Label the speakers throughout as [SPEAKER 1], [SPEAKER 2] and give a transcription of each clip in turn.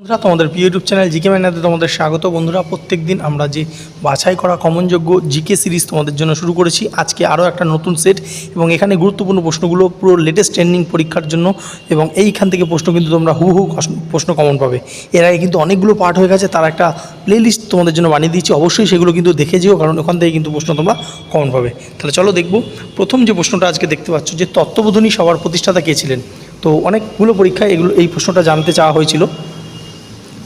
[SPEAKER 1] বন্ধুরা, তোমাদের YouTube channel GK ম্যানাতে তোমাদের স্বাগত। বন্ধুরা, প্রত্যেক দিন আমরা যে বাছাই করা কমনযোগ্য জিকে সিরিজ তোমাদের জন্য শুরু করেছি। আজকে আরও একটা নতুন সেট এবং এখানে গুরুত্বপূর্ণ প্রশ্নগুলো পুরো লেটেস্ট ট্রেন্ডিং পরীক্ষার জন্য, এবং এইখান থেকে প্রশ্ন কিন্তু তোমরা হু প্রশ্ন কমন পাবে। এর আগে কিন্তু অনেকগুলো পার্ট হয়ে গেছে, তার একটা প্লেলিস্ট তোমাদের জন্য বানিয়ে দিয়েছি। অবশ্যই সেগুলো কিন্তু দেখে যেও, কারণ ওখান থেকে কিন্তু প্রশ্ন তোমরা কমন পাবে। তাহলে চলো দেখব। প্রথম যে প্রশ্নটা আজকে দেখতে পাচ্ছ, যে তত্ত্ববোধিনী সভার প্রতিষ্ঠাতা কে ছিলেন? তো অনেকগুলো পরীক্ষায় এই প্রশ্নটা জানতে চাওয়া হয়েছিল।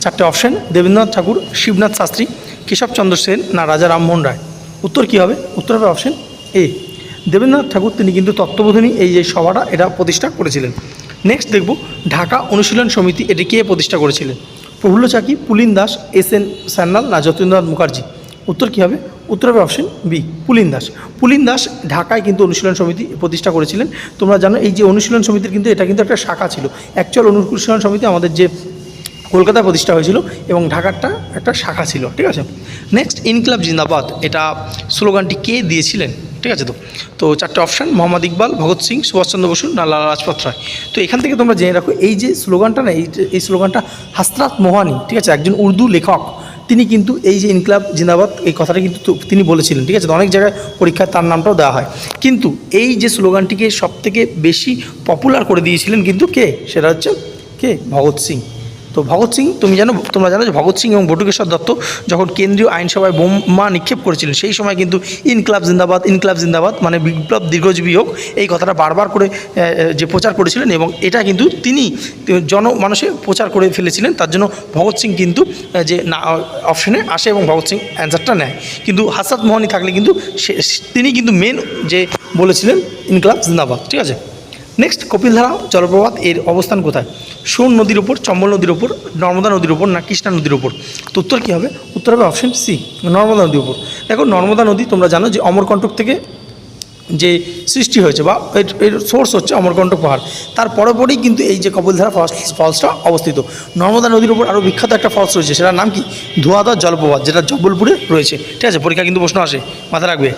[SPEAKER 1] চারটে অপশন: দেবেন্দ্রনাথ ঠাকুর, শিবনাথ শাস্ত্রী, কেশবচন্দ্র সেন, না রাজা রামমোহন রায়। উত্তর কী হবে? উত্তর হবে অপশন এ, দেবেন্দ্রনাথ ঠাকুর। তিনি কিন্তু তত্ত্ববোধিনী এই যে সভাটা এটা প্রতিষ্ঠা করেছিলেন। নেক্সট দেখব, ঢাকা অনুশীলন সমিতি এটি কে প্রতিষ্ঠা করেছিলেন? প্রফুল্ল চাকি, পুলিন দাস, এস.এন. সান্যাল, না যতীন্দ্রনাথ মুখার্জি। উত্তর কী হবে? উত্তর হবে অপশন বি, পুলিন দাস। পুলিন দাস ঢাকায় কিন্তু অনুশীলন সমিতি প্রতিষ্ঠা করেছিলেন। তোমরা জানো এই যে অনুশীলন সমিতির কিন্তু এটা কিন্তু একটা শাখা ছিল। অ্যাকচুয়াল অনুশীলন সমিতি আমাদের যে কলকাতায় প্রতিষ্ঠা হয়েছিল এবং ঢাকারটা একটা শাখা ছিল। ঠিক আছে। নেক্সট, ইনকিলাব জিন্দাবাদ এটা স্লোগানটি কে দিয়েছিলেন? ঠিক আছে। তো চারটে অপশান: মোহাম্মদ ইকবাল, ভগৎ সিং, সুভাষচন্দ্র বসু, না লালা লাজপত রায়। তো এখান থেকে তোমরা জেনে রাখো, এই যে স্লোগানটা না, এই স্লোগানটা হাসরাত মোহানি, ঠিক আছে, একজন উর্দু লেখক, তিনি কিন্তু এই যে ইনকিলাব জিন্দাবাদ এই কথাটা কিন্তু তিনি বলেছিলেন। ঠিক আছে। তো অনেক জায়গায় পরীক্ষায় তার নামটাও দেওয়া হয়, কিন্তু এই যে স্লোগানটিকে সবথেকে বেশি পপুলার করে দিয়েছিলেন কিন্তু কে? সেটা হচ্ছে কে? ভগৎ সিং। তো ভগৎ সিং, তোমরা জানো যে ভগৎ সিং এবং বটুকেশ্বর দত্ত যখন কেন্দ্রীয় আইনসভায় বোমা নিক্ষেপ করেছিলেন, সেই সময় কিন্তু ইনকিলাব জিন্দাবাদ মানে বিপ্লব দীর্ঘজীবী হোক, এই কথাটা বারবার করে যে প্রচার করেছিলেন, এবং এটা কিন্তু তিনি জনমানসে প্রচার করে ফেলেছিলেন। তার জন্য ভগৎ সিং কিন্তু যে না অপশনে আসে এবং ভগৎ সিং অ্যান্সারটা নেয়। কিন্তু হাসরাত মোহানি থাকলে কিন্তু তিনি কিন্তু মেন যে বলেছিলেন ইনকিলাব জিন্দাবাদ। ঠিক আছে। নেক্সট, কপিলধারা জলপ্রপাত এর অবস্থান কোথায়? সোন নদীর ওপর, চম্বল নদীর ওপর, নর্মদা নদীর ওপর, না কৃষ্ণা নদীর ওপর। তো উত্তর কী হবে? উত্তর হবে অপশন সি, নর্মদা নদীর ওপর। দেখো, নর্মদা নদী তোমরা জানো যে অমরকণ্টক থেকে যে সৃষ্টি হয়েছে, বা এর সোর্স হচ্ছে অমরকণ্টক পাহাড়। তার পরপরই কিন্তু এই যে কপিলধারা ফলসটা অবস্থিত। নর্মদা নদীর ওপর আরও বিখ্যাত একটা ফলস রয়েছে, সেটার নাম কি? ধোঁয়াধার জলপ্রপাত, যেটা জব্বলপুরে রয়েছে। ঠিক আছে। পরীক্ষা কিন্তু প্রশ্ন আসে, মাথায় রাখবে।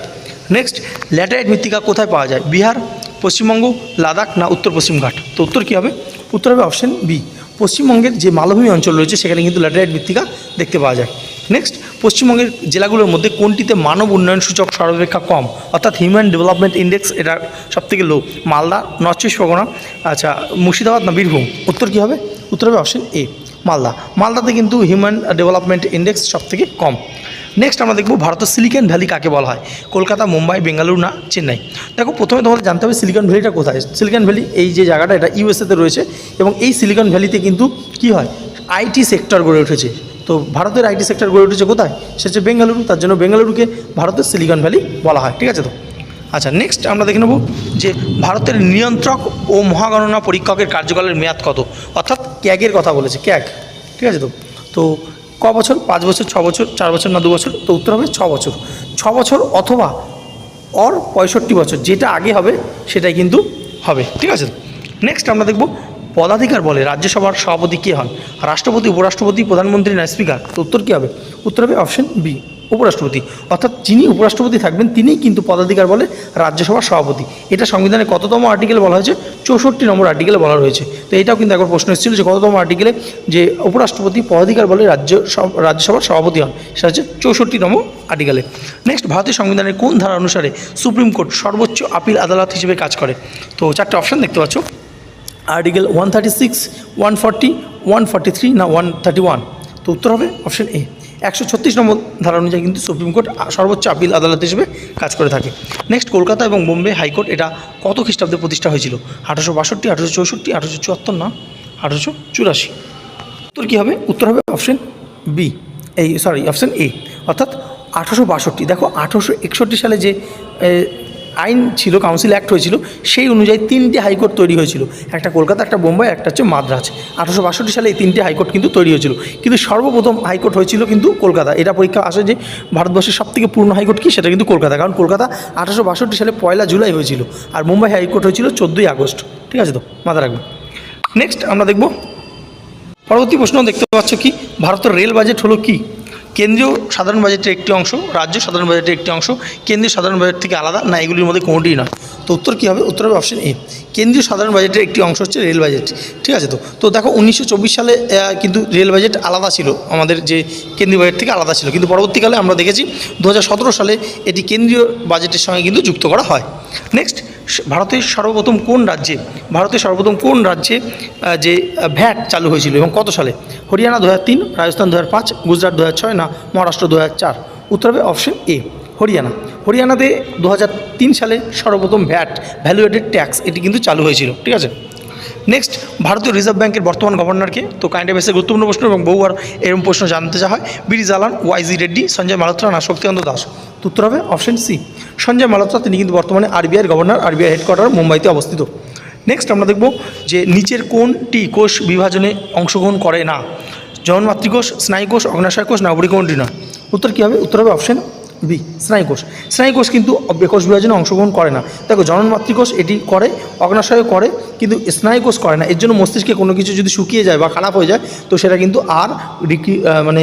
[SPEAKER 1] নেক্সট, ল্যাটেরাইট মৃত্তিকা কোথায় পাওয়া যায়? বিহার, পশ্চিমবঙ্গ, লাদাখ, না উত্তর পশ্চিম ঘাট। তো উত্তর কী হবে? উত্তর হবে অপশন বি, পশ্চিমবঙ্গের যে মালভূমি অঞ্চল রয়েছে সেখানে কিন্তু ল্যাটেরাইট মৃত্তিকা দেখতে পাওয়া যায়। নেক্সট, পশ্চিমবঙ্গের জেলাগুলোর মধ্যে কোনটিতে মানব উন্নয়ন সূচক সর্বাপেক্ষা কম, অর্থাৎ হিউম্যান ডেভেলপমেন্ট ইন্ডেক্স এটা সবথেকে লো? মালদা, নর্থ চব্বিশ পরগনা, আচ্ছা মুর্শিদাবাদ, না বীরভূম। উত্তর কী হবে? উত্তর হবে অপশন এ, মালদাতে কিন্তু হিউম্যান ডেভেলপমেন্ট ইন্ডেক্স সবথেকে কম। নেক্সট আমরা দেখব, ভারতের সিলিকন ভ্যালি কাকে বলা হয়? কলকাতা, মুম্বাই, বেঙ্গালুরু, না চেন্নাই। দেখো, প্রথমে তোমাদের জানতে হবে সিলিকন ভ্যালিটা কোথায়। সিলিকন ভ্যালি এই যে জায়গাটা, এটা ইউএসএতে রয়েছে, এবং এই সিলিকন ভ্যালিতে কিন্তু কী হয়? আইটি সেক্টর গড়ে উঠেছে। তো ভারতের আইটি সেক্টর গড়ে উঠেছে কোথায়? সে হচ্ছে বেঙ্গালুরু। তার জন্য বেঙ্গালুরুকে ভারতের সিলিকন ভ্যালি বলা হয়। ঠিক আছে। তো আচ্ছা, নেক্সট আমরা দেখে নেব যে ভারতের নিয়ন্ত্রক ও মহাগণনা পরীক্ষকের কার্যকালের মেয়াদ কত? অর্থাৎ ক্যাগের কথা বলেছে, ক্যাগ। ঠিক আছে। তো ক বছর? 5 বছর, 6 বছর, 4 বছর, না 2 বছর। তো উত্তর হবে 6 বছর। 6 বছর অথবা 65 বছর, যেটা আগে হবে সেটাই কিন্তু হবে। ঠিক আছে। নেক্সট আমরা দেখব, পদাধিকার বলে রাজ্যসভার সভাপতি কে হন? রাষ্ট্রপতি, উপরাষ্ট্রপতি, প্রধানমন্ত্রী, না স্পিকার। তো উত্তর কী হবে? উত্তর হবে অপশন বি, উপরাষ্ট্রপতি। অর্থাৎ যিনি উপরাষ্ট্রপতি থাকবেন তিনিই কিন্তু পদাধিকার বলে রাজ্যসভার সভাপতি। এটা সংবিধানের কততম আর্টিকেলে বলা হয়েছে? 64 নম্বর আর্টিকেলে বলা হয়েছে। তো এটাও কিন্তু একবার প্রশ্ন এসেছিল যে কততম আর্টিকেলে যে উপরাষ্ট্রপতি পদাধিকার বলে রাজ্যসভার সভাপতি হন, সেটা হচ্ছে 64 নম্বর আর্টিকেলে। নেক্সট, ভারতীয় সংবিধানের কোন ধারা অনুসারে সুপ্রিম কোর্ট সর্বোচ্চ আপিল আদালত হিসেবে কাজ করে? তো চারটে অপশান দেখতে পাচ্ছ: আর্টিকেল 136, 140, 143, না 131। তো উত্তর হবে অপশন এ, 136 নম্বর ধারা অনুযায়ী কিন্তু সুপ্রিম কোর্ট সর্বোচ্চ আপিল আদালত হিসেবে কাজ করে থাকে। নেক্সট, কলকাতা এবং বোম্বে হাইকোর্ট এটা কত খ্রিস্টাব্দে প্রতিষ্ঠা হয়েছিল? 1862, 1864, 1874, না 1884। উত্তর কী হবে? উত্তর হবে অপশন বি, অপশন এ, অর্থাৎ 1862। দেখো, 1861 সালে যে আইন ছিল, কাউন্সিল অ্যাক্ট হয়েছিল, সেই অনুযায়ী 3টে হাইকোর্ট তৈরি হয়েছিল। একটা কলকাতা, একটা বোম্বাই, একটা হচ্ছে মাদ্রাজ। 1862 সালে এই 3টে হাইকোর্ট কিন্তু তৈরি হয়েছিল, কিন্তু সর্বপ্রথম হাইকোর্ট হয়েছিল কিন্তু কলকাতা। এটা পরীক্ষা আসে যে ভারতবর্ষের সবথেকে পুরনো হাইকোর্ট কি? সেটা কিন্তু কলকাতা, কারণ কলকাতা 1862 সালে 1 জুলাই হয়েছিল, আর মুম্বাই হাইকোর্ট হয়েছিল 14 আগস্ট। ঠিক আছে। তো মাথা রাখবে। নেক্সট আমরা দেখব পরবর্তী প্রশ্ন, দেখতে পাচ্ছ কি? ভারতের রেল বাজেট হলো কি? কেন্দ্রীয় সাধারণ বাজেটের একটি অংশ, রাজ্য সাধারণ বাজেটের একটি অংশ, কেন্দ্রীয় সাধারণ বাজেট থেকে আলাদা, না এগুলির মধ্যে কোনোটিই নয়। তো উত্তর কী হবে? উত্তর হবে অপশন এ, কেন্দ্রীয় সাধারণ বাজেটের একটি অংশ হচ্ছে রেল বাজেট। ঠিক আছে, তো দেখো 1924 সালে কিন্তু রেল বাজেট আলাদা ছিল, আমাদের যে কেন্দ্রীয় বাজেট থেকে আলাদা ছিল, কিন্তু পরবর্তীকালে আমরা দেখেছি 2017 সালে এটি কেন্দ্রীয় বাজেটের সঙ্গে কিন্তু যুক্ত করা হয়। নেক্সট, ভারতের সর্বপ্রথম কোন রাজ্যে যে ভ্যাট চালু হয়েছিল এবং কত সালে? হরিয়ানা 2003, রাজস্থান 2005, গুজরাট 2006, না মহারাষ্ট্র 2004? উত্তর হবে অপশন এ, হরিয়ানাতে 2003 সালে সর্বপ্রথম ভ্যাট, ভ্যালু এডেড ট্যাক্স, এটি কিন্তু চালু হয়েছিল। ঠিক আছে, নেক্সট, ভারতীয় রিজার্ভ ব্যাংকের বর্তমান গভর্নরকে? তো কারেন্ট অ্যাফেয়ার্সের গুরুত্বপূর্ণ প্রশ্ন এবং বহুবার এরকম প্রশ্ন জানতে চাওয়া হয়। বি জালান, ওয়াইজি রেড্ডি, সঞ্জয় মালহোত্রা, না শক্তিকান্ত দাস? উত্তর হবে অপশন সি, সঞ্জয় মালহোত্রা। তিনি কিন্তু বর্তমানে আরবিআইয়ের গভর্নর, আরবিআই হেডকোয়ার্টার মুম্বাইতে অবস্থিত। নেক্সট আমরা দেখব যে নিচের কোনটি কোষ বিভাজনে অংশগ্রহণ করে না? জননমাতৃকোষ, স্নায়ুকোষ, অগ্নাশয় কোষ, না উপরি কোনটি নয়? উত্তর কী হবে? উত্তর হবে অপশন বি, স্নায়ুকোষ কিন্তু কোষ বিভাজনে অংশগ্রহণ করে না। দেখো, জননমাতৃকোষ এটি করে, অগ্নাশয় করে, কিন্তু স্নায়ুকোষ করে না। এর জন্য মস্তিষ্কে কোনো কিছু যদি শুকিয়ে যায় বা খারাপ হয়ে যায়, তো সেটা কিন্তু আর মানে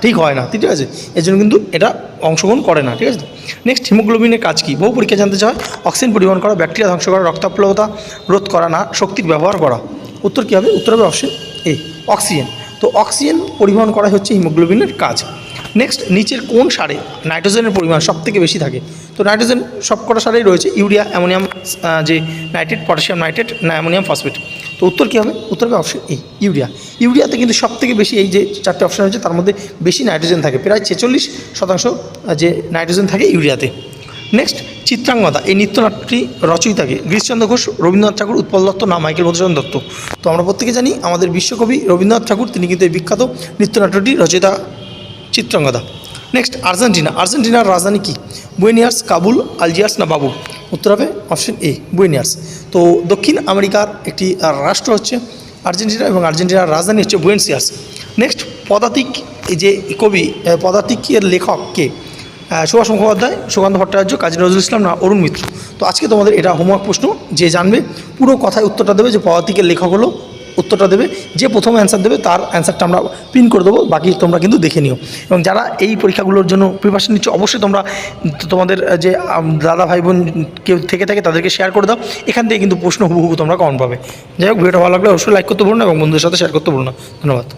[SPEAKER 1] ঠিক হয় না। ঠিক আছে, এর জন্য কিন্তু এটা অংশগ্রহণ করে না। ঠিক আছে, নেক্সট, হিমোগ্লোবিনের কাজ কী? বহু পরীক্ষা জানতে চায়। অক্সিজেন পরিবহন করা, ব্যাকটেরিয়া ধ্বংস করা, রক্তাপ্লবতা রোধ করা, না শক্তির ব্যবহার করা? উত্তর কী হবে? উত্তর হবে অপশন এ, অক্সিজেন। তো অক্সিজেন পরিবহন করা হচ্ছে হিমোগ্লোবিনের কাজ। নেক্সট, নিচের কোন সারে নাইট্রোজেনের পরিমাণ সবথেকে বেশি থাকে? তো নাইট্রোজেন সবকটা সারেই রয়েছে, ইউরিয়া, অ্যামোনিয়াম যে নাইট্রেট, পটাশিয়াম নাইট্রেট, না অ্যামোনিয়াম ফসফেট? তো উত্তর কী হবে? উত্তর হবে অপশন এ, ইউরিয়াতে কিন্তু সবথেকে বেশি, এই যে চারটে অপশন হচ্ছে তার মধ্যে বেশি নাইট্রোজেন থাকে, প্রায় 46% যে নাইট্রোজেন থাকে ইউরিয়াতে। নেক্সট, চিত্রাঙ্গদা এই নৃত্যনাট্যটি রচয়িতাকে? গিরিশচন্দ্র ঘোষ, রবীন্দ্রনাথ ঠাকুর, উৎপল দত্ত, না মাইকেল মধুসূদন দত্ত? তো আমরা প্রত্যেকে জানি আমাদের বিশ্বকবি রবীন্দ্রনাথ ঠাকুর, তিনি কিন্তু এই বিখ্যাত নৃত্যনাট্যটি রচয়িতা চিত্রাঙ্গদা। নেক্সট, আর্জেন্টিনার রাজধানী কী? বুয়েনোস, কাবুল, আলজিয়ার্স, না বাবু? উত্তর হবে অপশন এ, বুয়েনোস। তো দক্ষিণ আমেরিকার একটি রাষ্ট্র হচ্ছে আর্জেন্টিনা এবং আর্জেন্টিনার রাজধানী হচ্ছে বুয়েনোস আয়ার্স। নেক্সট, পদাতিক এই যে কবি, পদাতিকের লেখক কে? সুভাষ মুখোপাধ্যায়, সুকান্ত ভট্টাচার্য, কাজী নজরুল ইসলাম, না অরুণ মিত্র? তো আজকে তোমাদের এটা হোমওয়ার্ক প্রশ্ন, যে জানবে পুরো কথায় উত্তরটা দেবে, যে পদাতিকের লেখক হলো, উত্তরটা দেবে। যে প্রথম অ্যান্সার দেবে তার অ্যান্সারটা আমরা পিন করে দেবো, বাকি তোমরা কিন্তু দেখে নিও। এবং যারা এই পরীক্ষাগুলোর জন্য প্রিপারেশন নিচ্ছ, অবশ্যই তোমরা তোমাদের যে দাদা ভাই বোন কেউ থেকে থাকে তাদেরকে শেয়ার করে দাও। এখান থেকে কিন্তু প্রশ্ন হুবহু তোমরা কমন পাবে। যাই হোক, ভিডিওটা ভালো লাগলে অবশ্যই লাইক করতে ভুলো না এবং বন্ধুদের সাথে শেয়ার করতে ভুলো না। ধন্যবাদ।